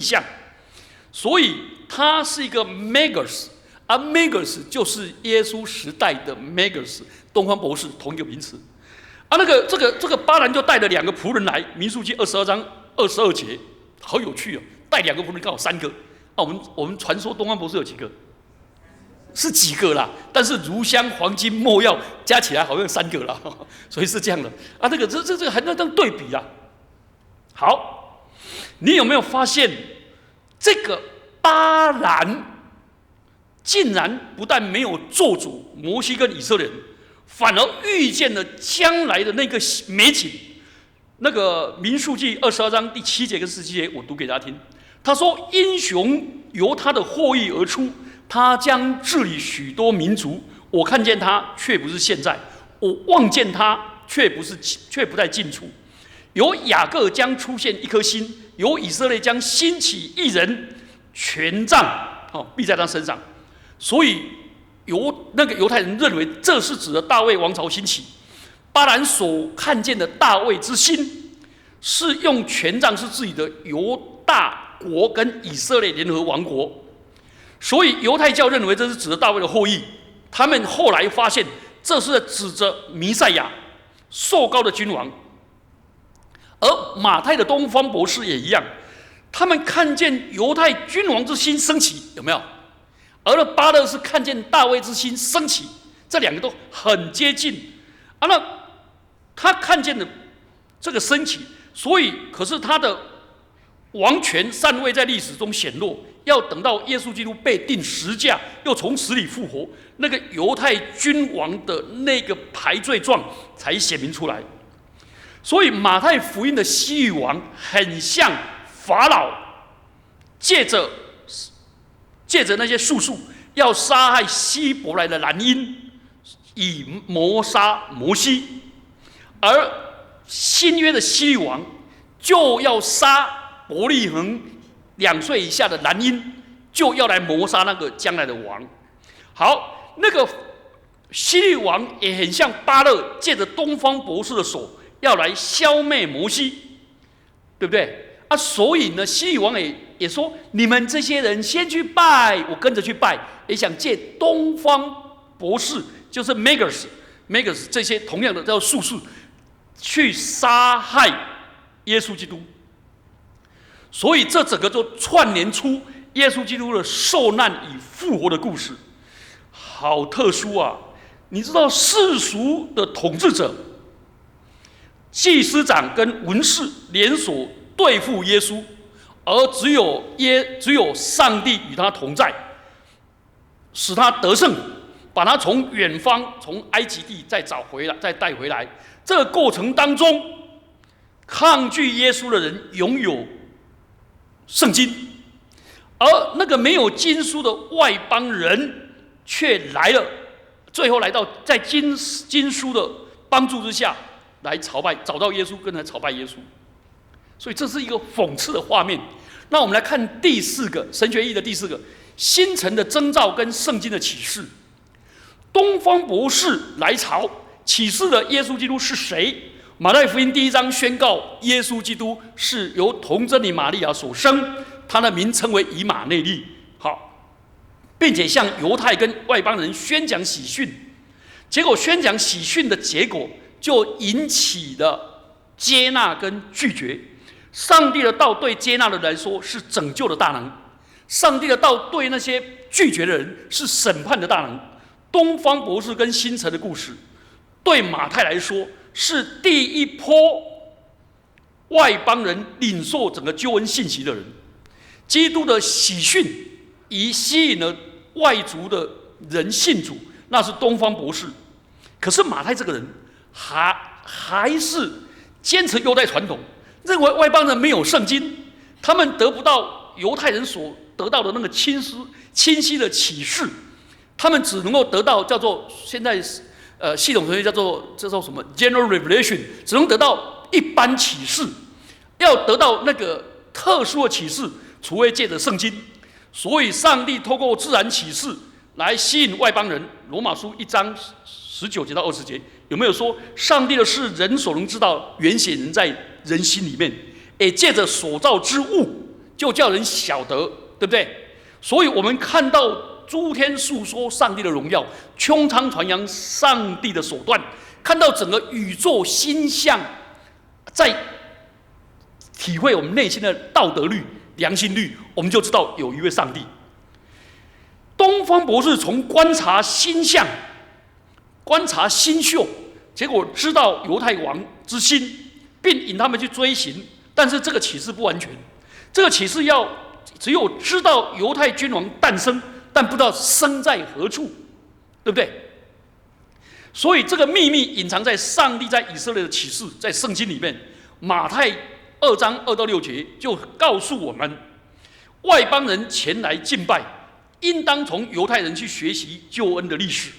象，所以它是一个 Megas， 而 Megas 就是耶稣时代的 Megas， 东方博士同一个名词。这个巴兰就带了2个仆人来，民数记22章22节，好有趣哦，带2个仆人刚好3个。我们传说东方博士有几个？是几个啦？但是乳香、黄金、没药加起来好像3个啦，所以是这样的啊。这还能当对比啦。好，你有没有发现这个巴兰竟然不但没有做主摩西跟以色列人，反而预见了将来的那个美景？那个民数记22章第7节跟17节，我读给大家听。他说：“英雄由他的后裔而出，他将治理许多民族。我看见他，却不是现在；我望见他，却不在近处。由雅各将出现一颗心，由以色列将兴起一人，权杖必在他身上。”所以犹太人认为这是指的大卫王朝兴起。巴兰所看见的大卫之心，是用权杖是自己的犹大国跟以色列联合王国，所以犹太教认为这是指的大卫的后裔。他们后来发现这是指着弥赛亚受膏的君王。而马太的东方博士也一样，他们看见犹太君王之心升起，有没有？而巴勒是看见大卫之心升起，这2个都很接近啊。那他看见的这个升起，所以可是他的王权尚未在历史中显露，要等到耶稣基督被钉十架，又从死里复活，那个犹太君王的那个排罪状才显明出来。所以马太福音的西律王很像法老，借着那些术数，要杀害希伯来的男婴，以谋杀摩西；而新约的西律王就要杀伯利恒2岁以下的男婴，就要来谋杀那个将来的王。好，那个希律王也很像巴勒，借着东方博士的手要来消灭摩西，对不对啊？所以呢，希律王也说：你们这些人先去拜，我跟着去拜，也想借东方博士，就是 Megas 这些同样的叫术士，去杀害耶稣基督。所以这整个就串联出耶稣基督的受难与复活的故事，好特殊啊！你知道世俗的统治者、祭司长跟文士联手对付耶稣，而只有上帝与他同在，使他得胜，把他从远方从埃及地再找回来，再带回来。这个过程当中，抗拒耶稣的人拥有圣经，而那个没有经书的外邦人却来了，最后来到在经书的帮助之下来朝拜，找到耶稣，跟来朝拜耶稣。所以这是一个讽刺的画面。那我们来看第4个神学意义的第4个新城的征兆跟圣经的启示。东方博士来朝，启示了耶稣基督是谁。马太福音第1章宣告耶稣基督是由童贞女玛利亚所生，他的名称为以马内利。好，并且向犹太跟外邦人宣讲喜讯。结果宣讲喜讯的结果就引起了接纳跟拒绝。上帝的道对接纳的人来说是拯救的大能，上帝的道对那些拒绝的人是审判的大能。东方博士跟新城的故事，对马太来说是第一波外邦人领受整个救恩信息的人。基督的喜讯已吸引了外族的人信主，那是东方博士。可是马太这个人还是坚持犹太传统，认为外邦人没有圣经，他们得不到犹太人所得到的那个清晰的启示，他们只能够得到叫做现在系统神学叫做什么 general revelation， 只能得到一般启示，要得到那个特殊的启示，除非借着圣经。所以上帝透过自然启示来吸引外邦人。罗马书1章19节到20节有没有说，上帝的事人所能知道，原显人在人心里面，也借着所造之物，就叫人晓得，对不对？所以我们看到诸天述说上帝的荣耀，穹苍传扬上帝的手段，看到整个宇宙星象在体会我们内心的道德律、良心律，我们就知道有一位上帝。东方博士从观察星象、观察星宿，结果知道犹太王之心，并引他们去追寻。但是这个启示不完全，这个启示只有知道犹太君王诞生，但不知道生在何处，对不对？所以这个秘密隐藏在上帝在以色列的启示，在圣经里面，马太2章2到6节就告诉我们，外邦人前来敬拜，应当从犹太人去学习救恩的历史。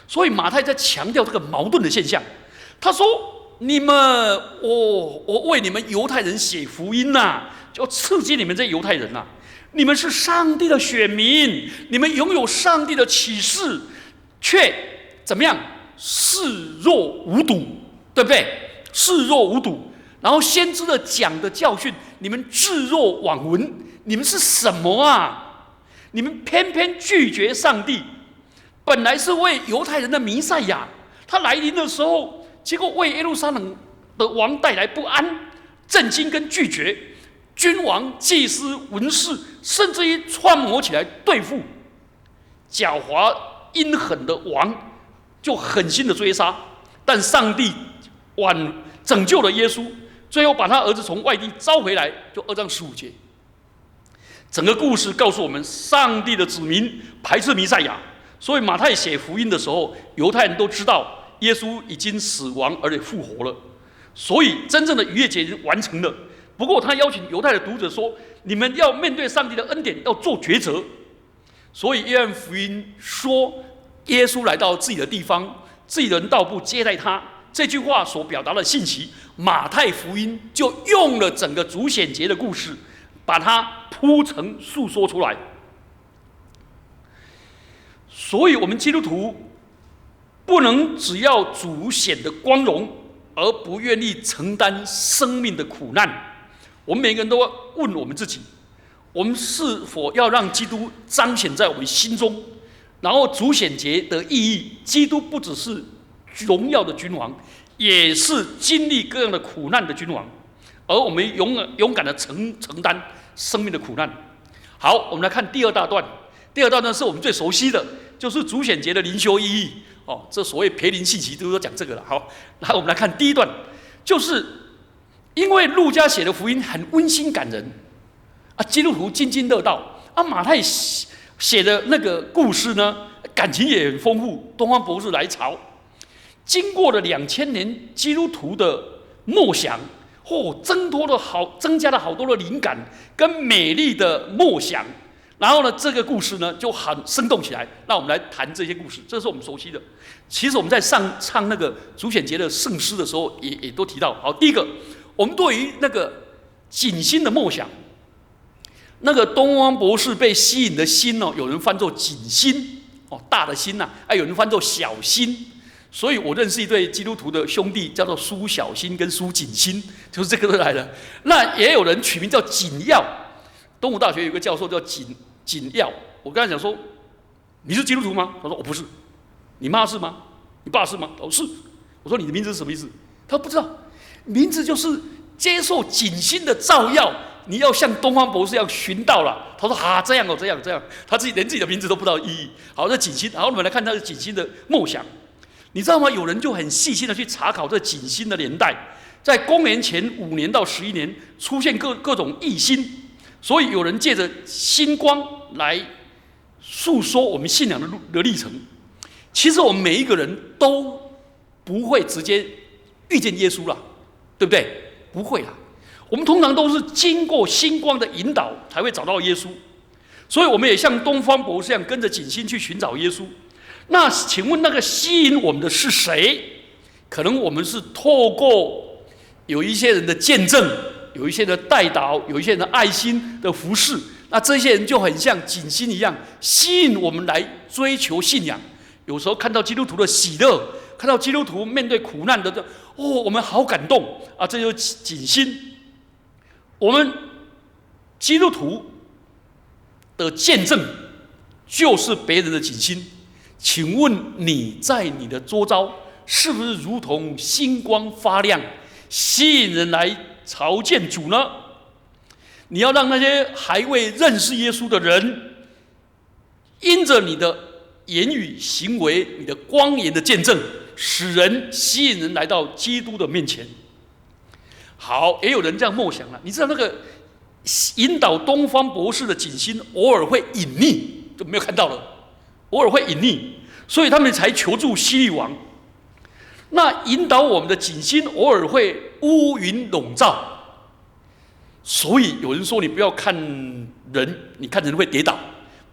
所以马太在强调这个矛盾的现象。他说：“你们，我为你们犹太人写福音呐，就刺激你们这犹太人呐。你们是上帝的选民，你们拥有上帝的启示，却怎么样？视若无睹，对不对？视若无睹。然后先知的讲的教训，你们置若罔闻。你们是什么啊？你们偏偏拒绝上帝。本来是为犹太人的弥赛亚，他来临的时候，结果为耶路撒冷的王带来不安、震惊跟拒绝。君王、祭司、文士，甚至于串谋起来对付狡猾阴狠的王，就狠心的追杀。但上帝拯救了耶稣，最后把他儿子从外地召回来，就2章15节。整个故事告诉我们，上帝的子民排斥弥赛亚，所以马太写福音的时候，犹太人都知道耶稣已经死亡而且复活了，所以真正的逾越节已经完成了。不过他邀请犹太的读者说：“你们要面对上帝的恩典，要做抉择。”所以约翰福音说，耶稣来到自己的地方，自己的人道不接待他。这句话所表达的信息，马太福音就用了整个主显节的故事，把它铺陈述说出来。所以，我们基督徒不能只要主显的光荣，而不愿意承担生命的苦难。我们每个人都要问我们自己：我们是否要让基督彰显在我们心中？然后，主显节的意义，基督不只是荣耀的君王，也是经历各样的苦难的君王，而我们勇敢的承担生命的苦难。好，我们来看第2大段。第2大段是我们最熟悉的，就是主显节的灵修意义。这所谓培灵信息都讲这个了。好，来我们来看第1段，就是因为路加写的福音很温馨感人啊，基督徒津津乐道啊。马太写的那个故事呢，感情也很丰富。东方博士来朝，经过了2000年基督徒的默想，增加了好多的灵感跟美丽的默想。然后呢，这个故事呢就很生动起来。那我们来谈这些故事，这是我们熟悉的。其实我们在唱那个主显节的圣诗的时候，也都提到。好，第一个，我们对于那个景心的默想，那个东方博士被吸引的心有人翻作景心大的心呐，有人翻作小心。所以我认识一对基督徒的兄弟，叫做苏小心跟苏景心，就是这个都来了。那也有人取名叫景耀。东吴大学有个教授叫景耀，我跟他讲说：“你是基督徒吗？”他说：“我不是。”“你妈是吗？你爸是吗？”“哦，是。”我说：“你的名字是什么意思？”他说：“不知道，名字就是接受景心的照耀，你要像东方博士一样寻到了。”他说：“这样哦，这样。”他连自己的名字都不知道意义。好，这景心，然后我们来看他的景心的梦想。你知道吗？有人就很细心的去查考这景心的年代，在公元前5年到11年出现各种异星。所以有人借着星光来诉说我们信仰的历程。其实我们每一个人都不会直接遇见耶稣了，对不对？不会啦，我们通常都是经过星光的引导才会找到耶稣。所以我们也像东方博士一样，跟着景星去寻找耶稣。那请问那个吸引我们的是谁？可能我们是透过有一些人的见证，有一些的代祷，有一些人的爱心的服侍，那这些人就很像景星一样，吸引我们来追求信仰。有时候看到基督徒的喜乐，看到基督徒面对苦难的，我们好感动啊！这就是景星。我们基督徒的见证就是别人的景星。请问你在你的周遭是不是如同星光发亮，吸引人来朝见主呢？你要让那些还未认识耶稣的人，因着你的言语行为、你的光严的见证，使人吸引人来到基督的面前。好，也有人这样默想了，你知道那个引导东方博士的景星偶尔会隐匿，就没有看到了，偶尔会隐匿，所以他们才求助希律王。那引导我们的景星偶尔会乌云笼罩，所以有人说你不要看人，你看人会跌倒；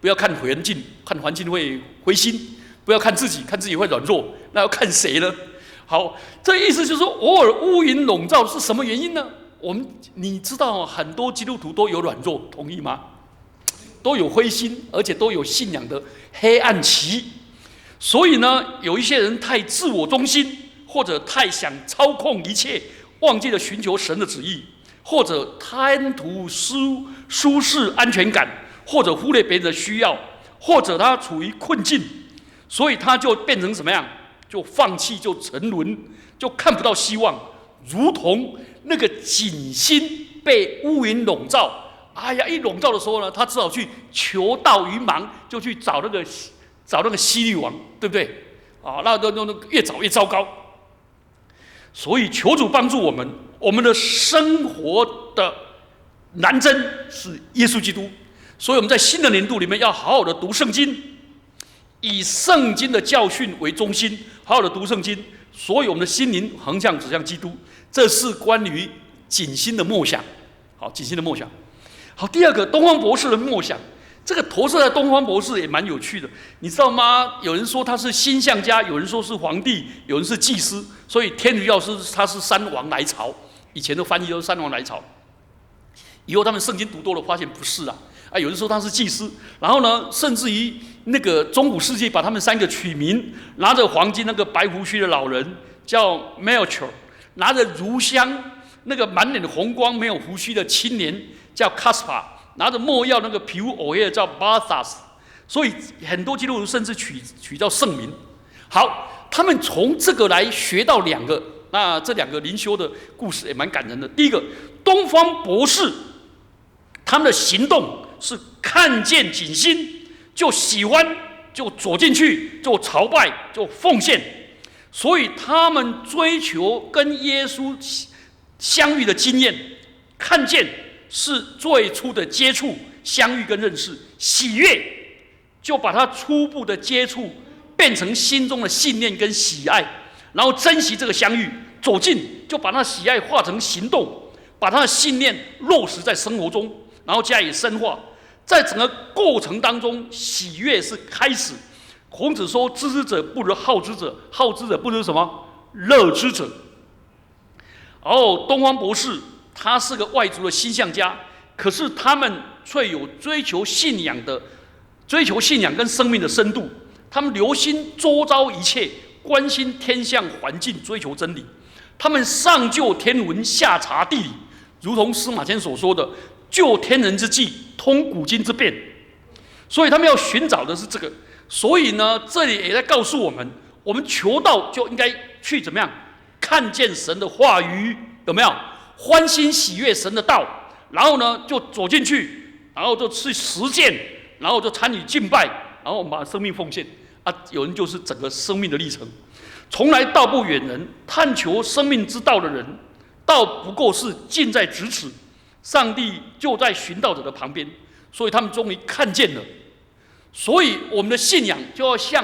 不要看环境，看环境会灰心；不要看自己，看自己会软弱。那要看谁呢？好，这意思就是说，偶尔乌云笼罩是什么原因呢？你知道很多基督徒都有软弱，同意吗？都有灰心，而且都有信仰的黑暗期。所以呢，有一些人太自我中心，或者太想操控一切，忘记了寻求神的旨意，或者贪图舒适安全感，或者忽略别人的需要，或者他处于困境，所以他就变成什么样？就放弃，就沉沦，就看不到希望，如同那个景星被乌云笼罩。哎呀，一笼罩的时候呢，他只好去求道于盲，就去找那个希律王，对不对？啊，那越找越糟糕。所以求主帮助我们，我们的生活的南针是耶稣基督。所以我们在新的年度里面要好好的读圣经，以圣经的教训为中心，好好的读圣经。所以我们的心灵横向指向基督，这是关于景星的默想。好，景星的默想。好，第二个东方博士的默想，这个投射在东方博士也蛮有趣的，你知道吗？有人说他是星象家，有人说是皇帝，有人是祭司，所以天主教他是三王来朝，以前的翻译都是三王来朝。以后他们圣经读多了，发现不是啊，有人说他是祭司，然后呢，甚至于那个中古世纪把他们三个取名，拿着黄金那个白胡须的老人叫 Melchior， 拿着乳香那个满脸的红光没有胡须的青年叫 Caspar， 拿着没药那个皮肤黝黑的叫 Balthas， 所以很多基督徒甚至取叫圣名。好，他们从这个来学到两个，那这两个灵修的故事也蛮感人的。第一个，东方博士他们的行动是看见景星就喜欢，就走进去，就朝拜，就奉献，所以他们追求跟耶稣相遇的经验，看见是最初的接触、相遇跟认识，喜悦就把它初步的接触变成心中的信念跟喜爱，然后珍惜这个相遇，走近就把那喜爱化成行动，把他的信念落实在生活中，然后加以深化。在整个过程当中，喜悦是开始。孔子说：“知之者不如好之者，好之者不如什么？乐之者。”东方博士他是个外族的星象家，可是他们却有追求信仰跟生命的深度。他们留心周遭一切，关心天象环境，追求真理。他们上究天文，下察地理，如同司马迁所说的“究天人之际，通古今之变”。所以他们要寻找的是这个。所以呢，这里也在告诉我们，我们求道就应该去怎么样？看见神的话语，有没有欢欣喜悦神的道？然后呢，就走进去，然后就去实践，然后就参与敬拜，然后把生命奉献。有人就是整个生命的历程。从来道不远人，探求生命之道的人，道不过是近在咫尺，上帝就在寻道者的旁边，所以他们终于看见了。所以我们的信仰就要像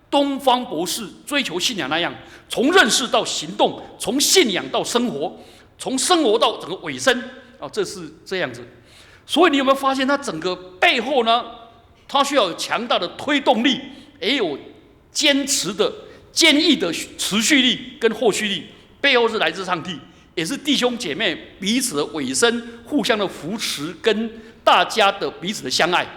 东方博士追求信仰那样，从认识到行动，从信仰到生活，从生活到整个尾声。这是这样子。所以你有没有发现，它整个背后呢，它需要有强大的推动力，也有坚毅的持续力跟后续力，背后是来自上帝，也是弟兄姐妹彼此的委身，互相的扶持，跟大家的彼此的相爱。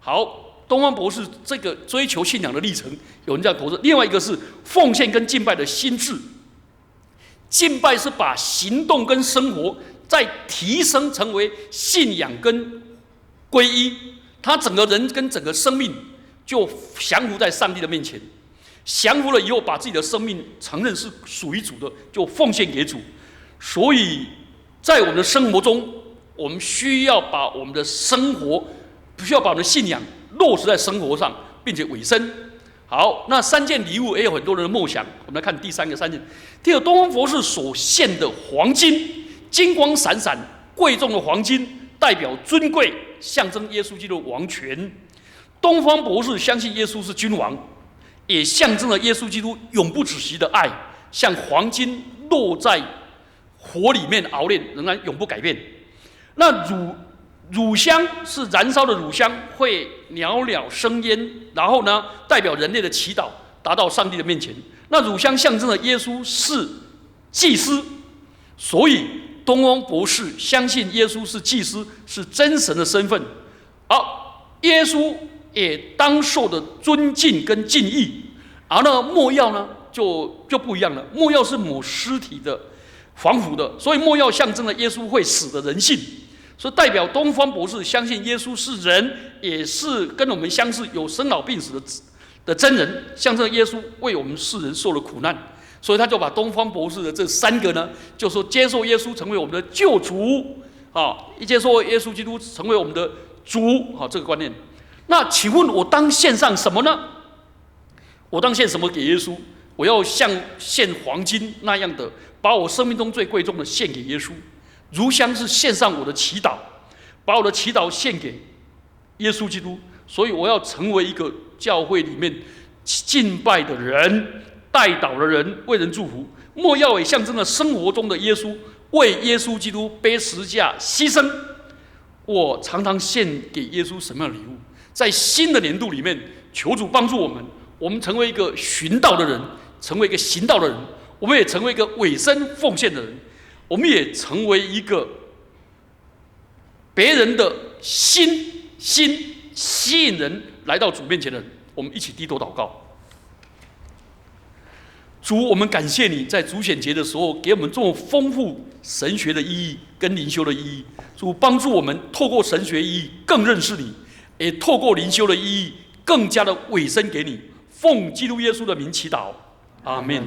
好，东方博士这个追求信仰的历程，有人这样投射。另外一个是奉献跟敬拜的心智。敬拜是把行动跟生活在提升成为信仰跟皈依，他整个人跟整个生命就降服在上帝的面前。降服了以后，把自己的生命承认是属于主的，就奉献给主。所以在我们的生活中，我们需要把我们的生活，需要把我们的信仰落实在生活上，并且委身。好，那3件礼物也有很多人的梦想。我们来看第3个3件。第二，东方博士所献的黄金，金光闪闪、贵重的黄金，代表尊贵，象征耶稣基督的王权。东方博士相信耶稣是君王，也象征了耶稣基督永不止息的爱，像黄金落在火里面熬炼，仍然永不改变。那乳香是燃烧的乳香，会袅袅生烟，然后呢，代表人类的祈祷达到上帝的面前。那乳香象征了耶稣是祭司，所以东方博士相信耶稣是祭司，是真神的身份。好，耶稣也当受的尊敬跟敬意。而呢，没药呢就不一样了，没药是抹尸体的、防腐的，所以没药象征了耶稣会死的人性。所以代表东方博士相信耶稣是人，也是跟我们相似有生老病死的真人，象征耶稣为我们世人受了苦难。所以他就把东方博士的这3个呢，就说接受耶稣成为我们的救主，一接受耶稣基督成为我们的主，这个观念。那请问我当献上什么呢？我当献什么给耶稣？我要像献黄金那样的，把我生命中最贵重的献给耶稣。乳香是献上我的祈祷，把我的祈祷献给耶稣基督。所以我要成为一个教会里面敬拜的人、代祷的人，为人祝福。没药也象征了生活中的耶稣，为耶稣基督背十字架牺牲。我常常献给耶稣什么样的礼物？在新的年度里面，求主帮助我们，我们成为一个寻道的人，成为一个行道的人，我们也成为一个委身奉献的人，我们也成为一个别人的心吸引人来到主面前的人。我们一起低头祷告。主，我们感谢你在主显节的时候给我们这么丰富神学的意义跟灵修的意义。主，帮助我们透过神学意义更认识你，也透过灵修的意义更加的委身给你。奉基督耶稣的名祈祷，阿们。